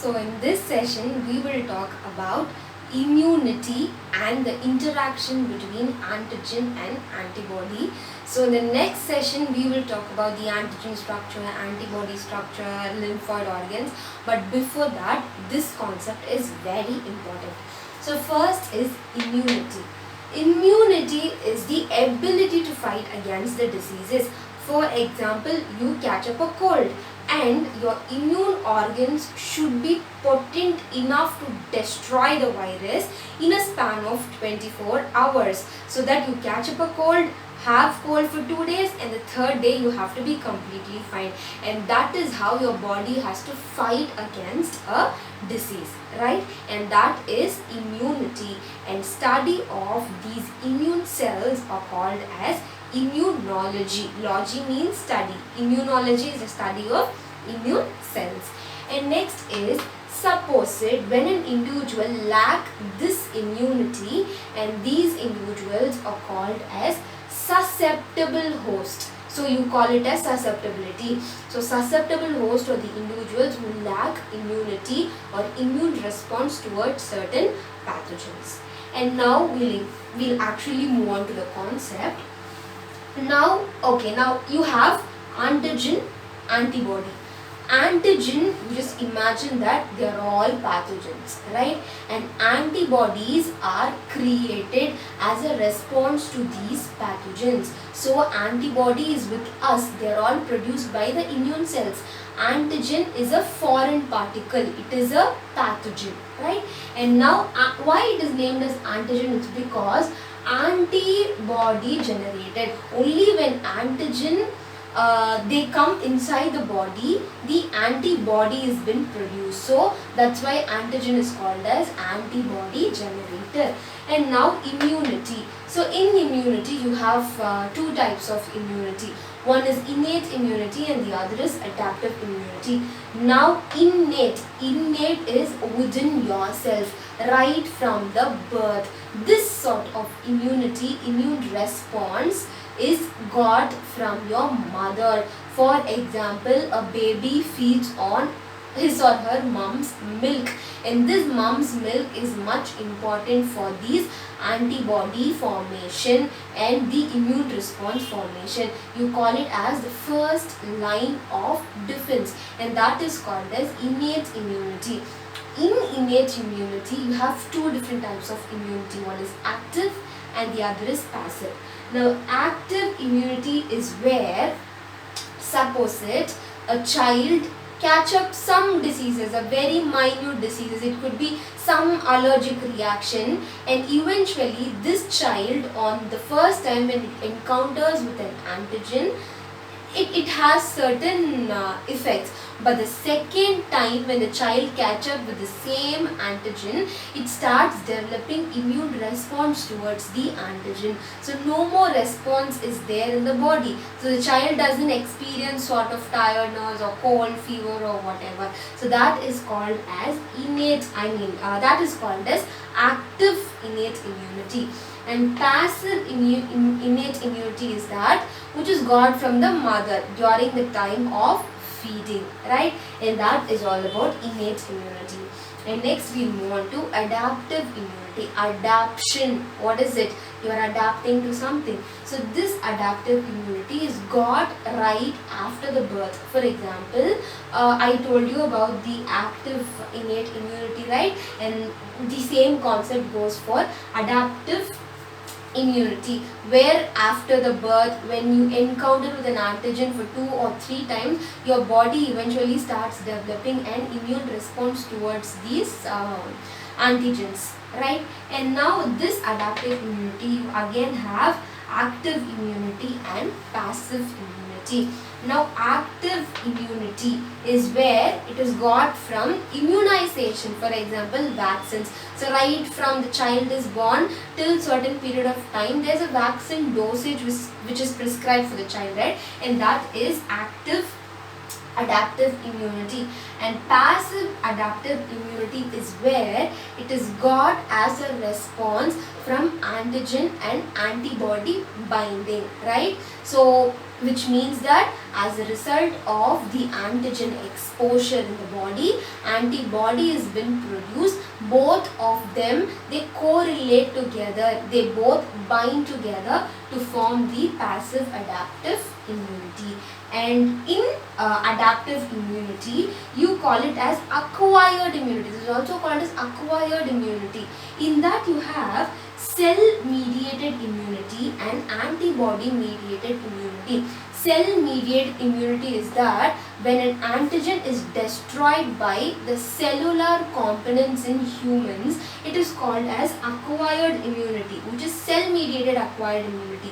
So in this session we will talk about immunity and the interaction between antigen and antibody. So in the next session we will talk about the antigen structure, antibody structure, lymphoid organs. But before that, this concept is very important. So first is immunity. Immunity is the ability to fight against the diseases. For example, you catch up a cold and your immune organs should be potent enough to destroy the virus in a span of 24 hours, so that you catch up a cold, have cold for 2 days, and the third day you have to be completely fine. And that is how your body has to fight against a disease, right? And that is immunity. And study of these immune cells are called as immunology. Logy means study. Immunology is the study of immune cells. And next is, suppose it when an individual lack this immunity, and these individuals are called as susceptible host. So you call it as susceptibility. So susceptible host are the individuals who lack immunity or immune response towards certain pathogens. And now we'll actually move on to the concept. Now you have antigen, antibody. Antigen, just imagine that they are all pathogens, right? And antibodies are created as a response to these pathogens. So antibody is with us, they are all produced by the immune cells. Antigen is a foreign particle, it is a pathogen, right? And now why it is named as antigen? It's because antibody generated. Only when antigen they come inside the body, the antibody is been produced. So that's why antigen is called as antibody generator. And now immunity. So in immunity you have two types of immunity. One is innate immunity and the other is adaptive immunity. Now innate is within yourself, right from the birth. This sort of immunity, immune response, is got from your mother. For example, a baby feeds on his or her mom's milk, and this mom's milk is much important for these antibody formation and the immune response formation. You call it as the first line of defense, and that is called as innate immunity. In innate immunity you have two different types of immunity. One is active and the other is passive. Now active immunity is where, suppose it, a child catch up some diseases, a very minute diseases, it could be some allergic reaction, and eventually this child, on the first time when it encounters with an antigen, it has certain effects. But the second time when the child catch up with the same antigen, it starts developing immune response towards the antigen. So no more response is there in the body. So the child doesn't experience sort of tiredness or cold, fever or whatever. So that is called as that is called as active innate immunity. And passive innate immunity is that which is got from the mother during the time of feeding, right? And that is all about innate immunity. And next we move on to adaptive immunity. Adaption, what is it? You are adapting to something. So this adaptive immunity is got right after the birth. For example, I told you about the active innate immunity, right? And the same concept goes for adaptive immunity, where after the birth, when you encounter with an antigen for 2 or 3 times, your body eventually starts developing an immune response towards these antigens, right? And now this adaptive immunity, you again have active immunity and passive immunity. Now active immunity is where it is got from immunization. For example, vaccines. So right from the child is born till certain period of time, there is a vaccine dosage which is prescribed for the child, right? And that is active adaptive immunity. And passive adaptive immunity is where it is got as a response from antigen and antibody binding, right? So which means that as a result of the antigen exposure in the body, antibody has been produced. Both of them, they correlate together, they both bind together to form the passive adaptive immunity. And in adaptive immunity, you call it as acquired immunity. This is also called as acquired immunity. In that you have cell mediated immunity and antibody mediated immunity. Cell mediated immunity is that when an antigen is destroyed by the cellular components in humans, it is called as acquired immunity, which is cell mediated acquired immunity.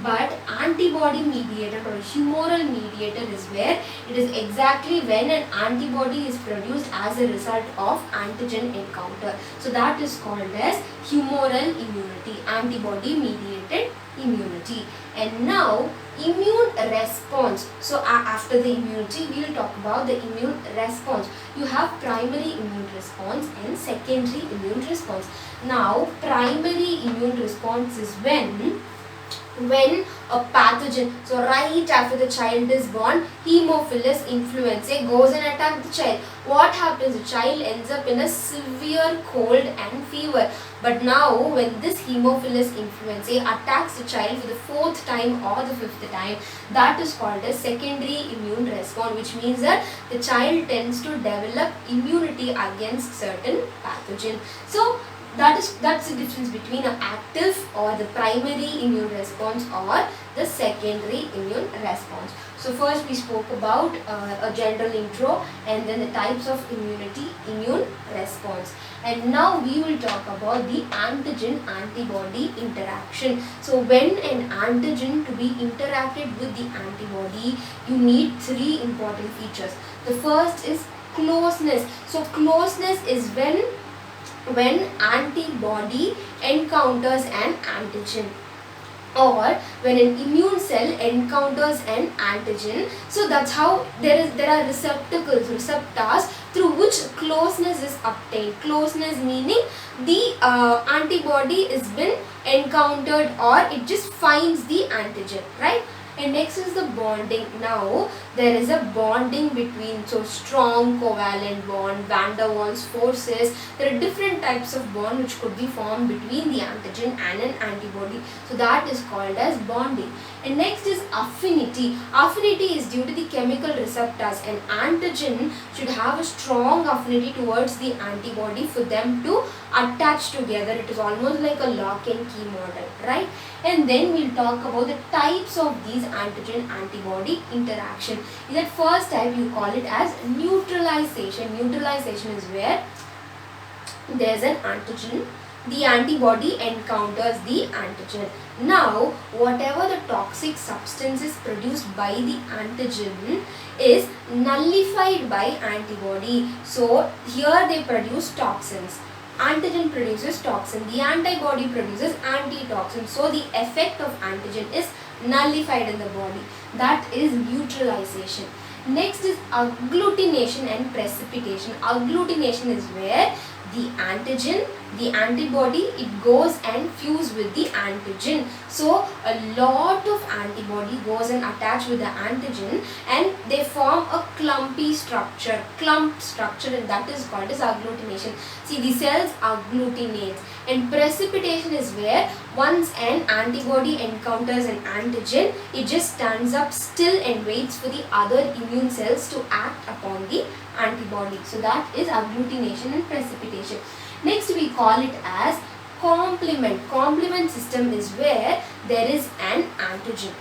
But antibody mediated or humoral mediated is where it is exactly when an antibody is produced as a result of antigen encounter. So that is called as humoral immunity, antibody mediated immunity. And now immune response. So after the immunity, we will talk about the immune response. You have primary immune response and secondary immune response. Now primary immune response is when a pathogen, so right after the child is born, Haemophilus influenzae goes and attacks the child. What happens? The child ends up in a severe cold and fever. But now when this Haemophilus influenzae attacks the child for the 4th time or the 5th time, that is called as secondary immune response, which means that the child tends to develop immunity against certain pathogen. So that's the difference between an active or the primary immune response or the secondary immune response. So first we spoke about a general intro and then the types of immune response. And now we will talk about the antigen antibody interaction. So when an antigen to be interacted with the antibody, you need 3 important features. The first is closeness. So closeness is when antibody encounters an antigen, or when an immune cell encounters an antigen. So that's how there are receptors through which closeness is obtained. Closeness meaning the antibody has been encountered or it just finds the antigen, right? And next is the bonding. Now there is a bonding between, so strong covalent bond, van der Waals forces. There are different types of bond which could be formed between the antigen and an antibody. So that is called as bonding. And next is affinity. Affinity is due to the chemical receptors. An antigen should have a strong affinity towards the antibody for them to attach together. It is almost like a lock and key model, right? And then we'll talk about the types of these antigen antibody interaction. In that first type, you call it as neutralization. Neutralization is where there's an antigen, the antibody encounters the antigen. Now whatever the toxic substance is produced by the antigen is nullified by antibody. So here they produce toxins. Antigen produces toxin, the antibody produces antitoxin. So the effect of antigen is nullified in the body. That is neutralization. Next is agglutination and precipitation. Agglutination is where the antigen, the antibody, it goes and fuse with the antigen. So a lot of antibody goes and attach with the antigen and they form a clumpy structure, and that is called as agglutination. See, the cells agglutinate. And precipitation is where once an antibody encounters an antigen, it just stands up still and waits for the other immune cells to act upon the antibody. So that is agglutination and precipitation. Next we call it as complement. Complement system is where there is an antigen.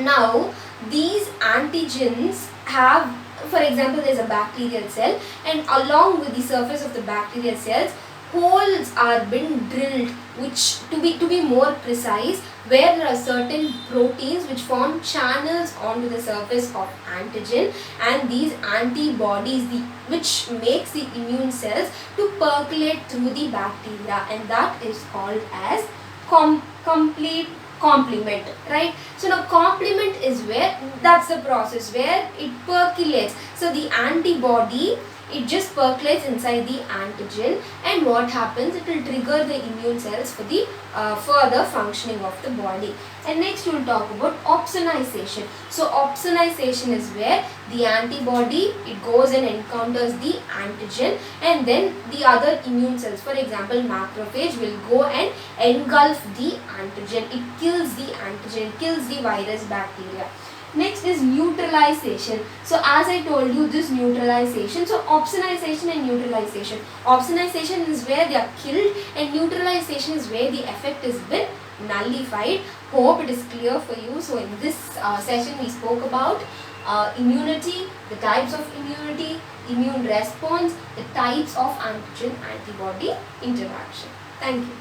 Now these antigens have, for example, there is a bacterial cell, and along with the surface of the bacterial cells, holes are being drilled, which to be more precise, where there are certain proteins which form channels onto the surface of antigen, and these antibodies which makes the immune cells to percolate through the bacteria, and that is called as complete complement, right? So now complement is where, that's the process where it percolates. So the antibody It just percolates inside the antigen, and what happens, it will trigger the immune cells for the further functioning of the body. And next we will talk about opsonization. So opsonization is where the antibody, it goes and encounters the antigen, and then the other immune cells, for example macrophage, will go and engulf the antigen. It kills the antigen, kills the virus, bacteria. Next is neutralization. So as I told you, this neutralization, so opsonization and neutralization. Opsonization is where they are killed, and neutralization is where the effect has been nullified. Hope it is clear for you. So in this session we spoke about immunity, the types of immunity, immune response, the types of antigen-antibody interaction. Thank you.